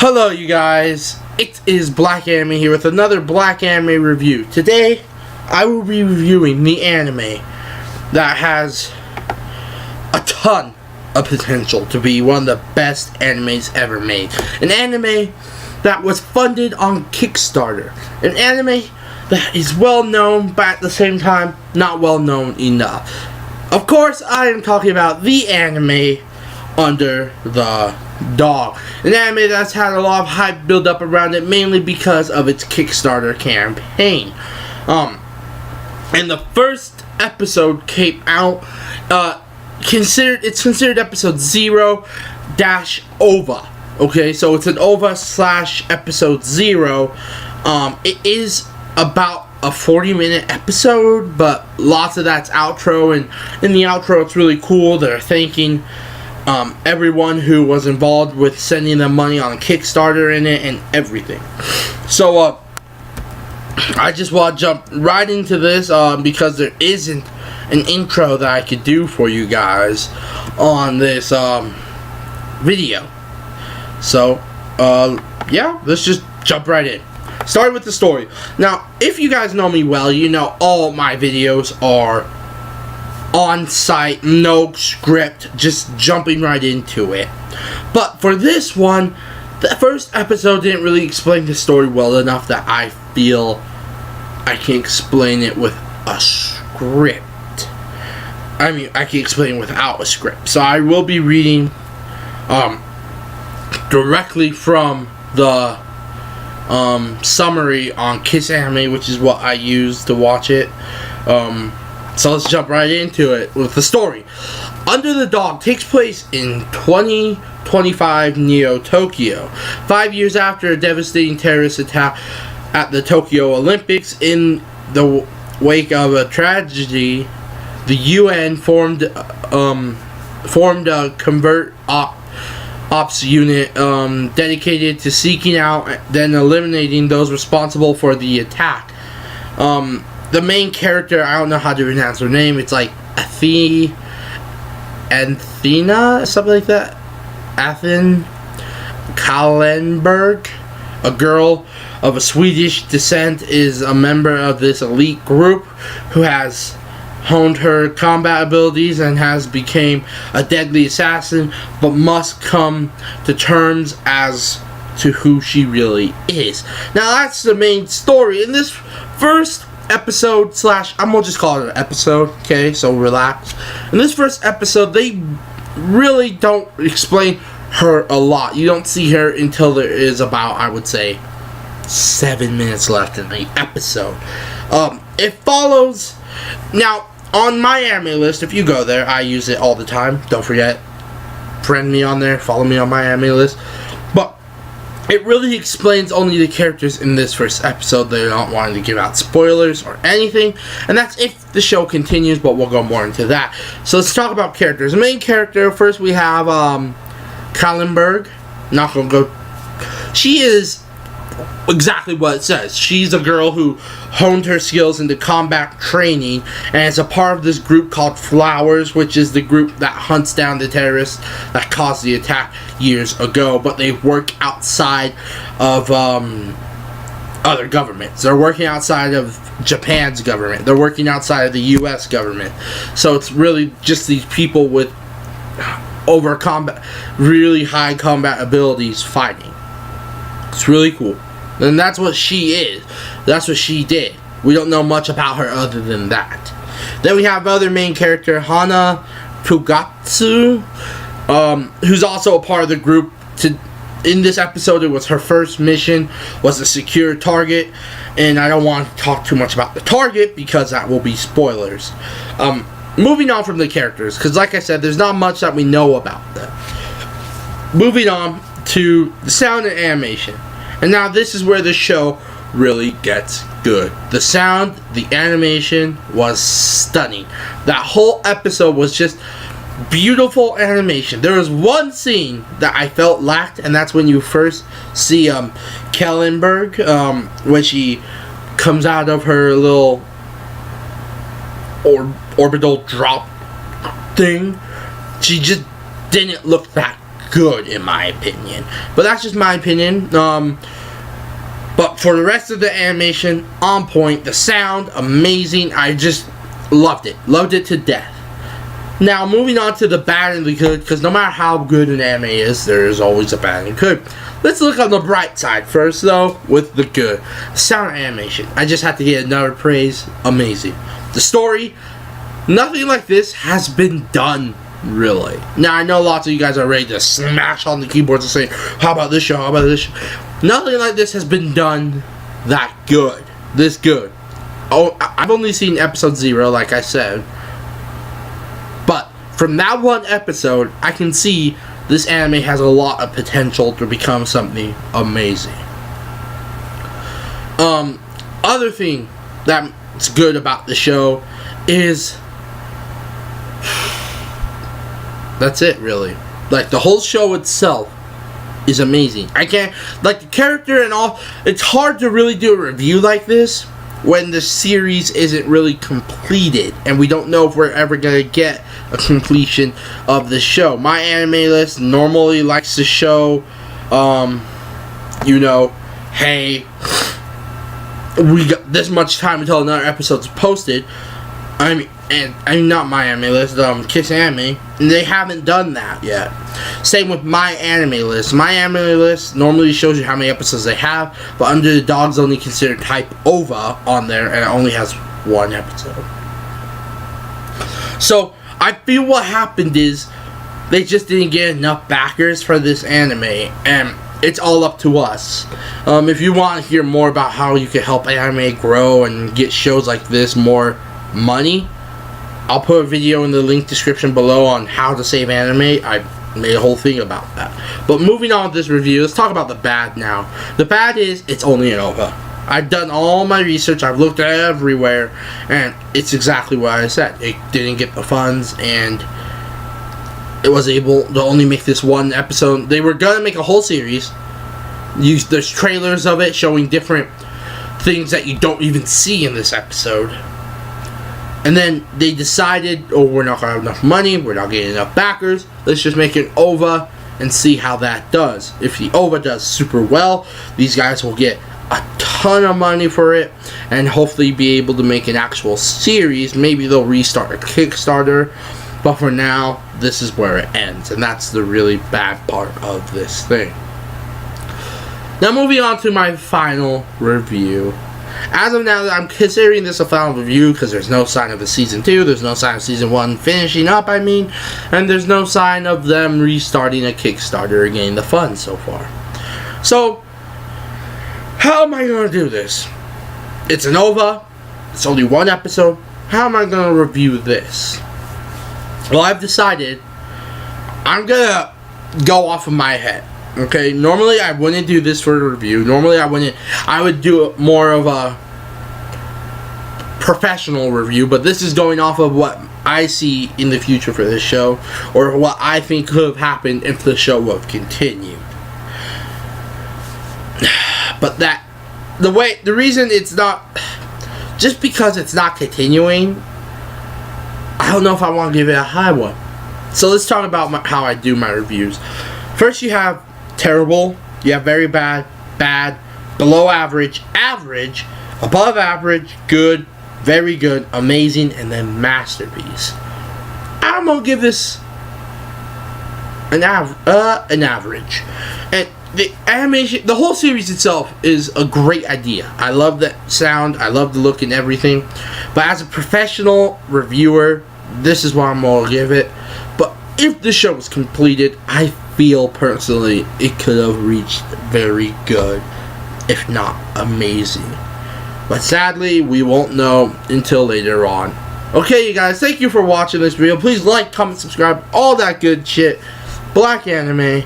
Hello you guys, it is Black Anime here with another Black Anime review. Today, I will be reviewing the anime that has a ton of potential to be one of the best animes ever made. An anime that was funded on Kickstarter. An anime that is well known, but at the same time, not well known enough. Of course, I am talking about the anime Under the Dog. An anime that's had a lot of hype build up around it, mainly because of its Kickstarter campaign. And the first episode came out, it's considered episode 0-OVA. Okay, so it's an OVA / episode 0. It is about a 40-minute episode, but lots of that's outro, and in the outro it's really cool. They're thanking everyone who was involved with sending them money on a Kickstarter in it and everything. So I just want to jump right into this because there isn't an intro that I could do for you guys on this video. So yeah, let's just jump right in. Starting with the story. Now, if you guys know me well, you know all my videos are on site, no script, just jumping right into it. But for this one, the first episode didn't really explain the story well enough that I feel I can explain it with a script. I mean, I can explain it without a script. So I will be reading directly from the summary on Kiss Anime, which is what I use to watch it. So let's jump right into it with the story. Under the Dog takes place in 2025 Neo Tokyo, 5 years after a devastating terrorist attack at the Tokyo Olympics. In the wake of a tragedy, the UN formed a covert ops unit dedicated to seeking out then eliminating those responsible for the attack. The main character, I don't know how to pronounce her name. It's like Athena, something like that. Athen Kallenberg, a girl of a Swedish descent, is a member of this elite group who has honed her combat abilities and has become a deadly assassin, but must come to terms as to who she really is. Now that's the main story. In this first episode / I'm gonna just call it an episode, okay, so relax. In this first episode, they really don't explain her a lot. You don't see her until there is about, I would say, 7 minutes left in the episode. It follows. Now, on my anime list, if you go there, I use it all the time. Don't forget, friend me on there, follow me on my anime list. But it really explains only the characters in this first episode. They're not wanting to give out spoilers or anything, and that's if the show continues, but we'll go more into that. So let's talk about characters. The main character, first we have Kallenberg. Not gonna go. She is exactly what it says. She's a girl who honed her skills into combat training and is a part of this group called Flowers, which is the group that hunts down the terrorists that caused the attack years ago, but they work outside of other governments. They're working outside of Japan's government. They're working outside of the US government. So it's really just these people with really high combat abilities fighting. It's really cool. And that's what she is. That's what she did. We don't know much about her other than that. Then we have other main character, Hana Fugatsu, who's also a part of the group. In this episode, it was her first mission, was to secure target. And I don't want to talk too much about the target because that will be spoilers. Moving on from the characters, because like I said, there's not much that we know about them. Moving on to the sound and animation. And now this is where the show really gets good. The sound, the animation was stunning. That whole episode was just beautiful animation. There was one scene that I felt lacked, and that's when you first see Kallenberg, when she comes out of her little orbital drop thing. She just didn't look that good in my opinion. But that's just my opinion. But for the rest of the animation, on point. The sound, amazing. I just loved it. Loved it to death. Now, moving on to the bad and the good, because no matter how good an anime is, there is always a bad and good. Let's look on the bright side first, though, with the good. Sound animation. I just have to get another praise. Amazing. The story, nothing like this has been done, really. Now, I know lots of you guys are ready to smash on the keyboards and say, how about this show, how about this show? Nothing like this has been done that good. This good. Oh, I've only seen episode 0, like I said. But from that one episode, I can see this anime has a lot of potential to become something amazing. Other thing that's good about the show is that's it, really. Like, the whole show itself is amazing. I can't, like, the character and all, it's hard to really do a review like this when the series isn't really completed and we don't know if we're ever gonna get a completion of the show. My anime list normally likes to show, you know, hey, we got this much time until another episode's posted. I mean, not my anime list, Kiss Anime, and they haven't done that yet. Same with my anime list. My anime list normally shows you how many episodes they have, but under the Dogs Only Considered Type OVA on there, and it only has 1 episode. So, I feel what happened is, they just didn't get enough backers for this anime, and it's all up to us. If you want to hear more about how you can help anime grow and get shows like this more money, I'll put a video in the link description below on how to save anime. I made a whole thing about that. But moving on with this review, let's talk about the bad now. The bad is, it's only an OVA. I've done all my research, I've looked everywhere, and it's exactly what I said. It didn't get the funds, and it was able to only make this 1 episode. They were gonna make a whole series. There's trailers of it showing different things that you don't even see in this episode. And then they decided, oh, we're not going to have enough money, we're not getting enough backers, let's just make an OVA and see how that does. If the OVA does super well, these guys will get a ton of money for it, and hopefully be able to make an actual series. Maybe they'll restart a Kickstarter, but for now, this is where it ends, and that's the really bad part of this thing. Now, moving on to my final review. As of now, I'm considering this a final review because there's no sign of a season 2, there's no sign of season 1 finishing up, and there's no sign of them restarting a Kickstarter or getting the funds so far. So, how am I going to do this? It's an OVA, it's only 1 episode, how am I going to review this? Well, I've decided I'm going to go off of my head. Okay, normally I wouldn't do this for a review. Normally I would do more of a professional review, but this is going off of what I see in the future for this show, or what I think could have happened if the show would have continued. But the reason it's not, just because it's not continuing, I don't know if I want to give it a high one. So let's talk about how I do my reviews. First, you have terrible, you have very bad, bad, below average, average, above average, good, very good, amazing, and then masterpiece. I'm gonna give this an average. And the animation, the whole series itself is a great idea. I love the sound, I love the look and everything. But as a professional reviewer, this is what I'm gonna give it. But if the show was completed, I feel personally it could have reached very good, if not amazing. But sadly, we won't know until later on. Okay, you guys, thank you for watching this video. Please like, comment, subscribe, all that good shit. Black Anime.